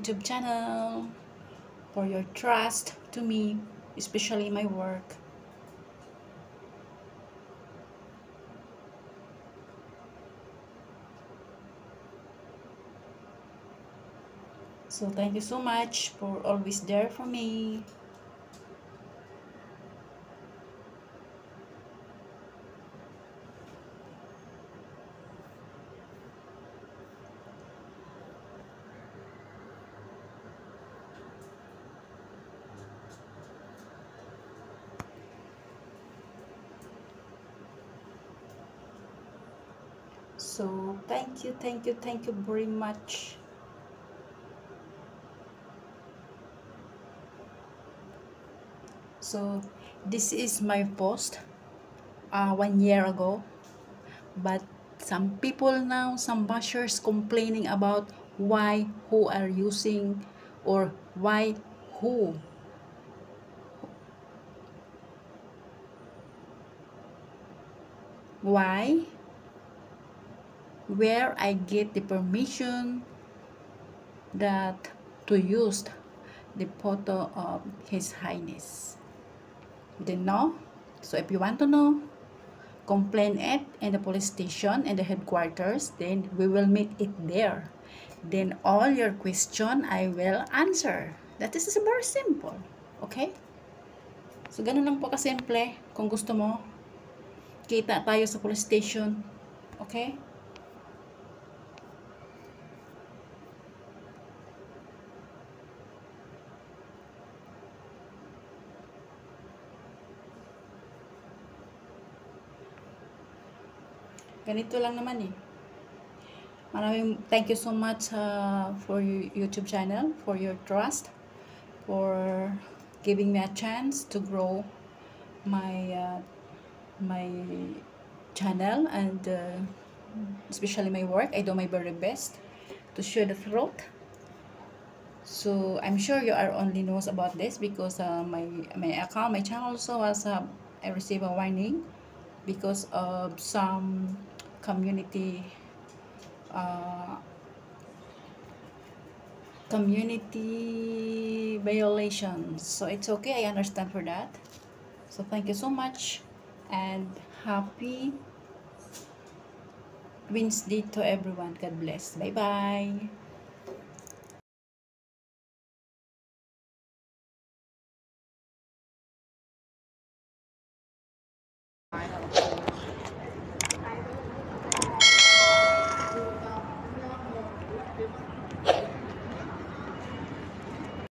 YouTube channel, for your trust to me, especially my work. So thank you so much for always there for me. So thank you very much. So this is my post 1 year ago, but some people now, some bashers complaining about who are using, or who why where I get the permission that to use the photo of His Highness. You didn't know? So if you want to know, complain it in the police station and the headquarters, then we will meet it there. Then all your question I will answer. That is very simple. Okay? So ganun lang po kasimple. Kung gusto mo, kita tayo sa police station. Okay? Ganito lang naman eh. Maraming thank you so much for your YouTube channel, for your trust, for giving me a chance to grow my channel, and especially my work. I do my very best to share the truth. So I'm sure you are only knows about this because my account, my channel also has I receive a warning because of some community uh, violations. So it's okay, I understand for that. So thank you so much, and happy Wednesday to everyone. God bless. Bye bye.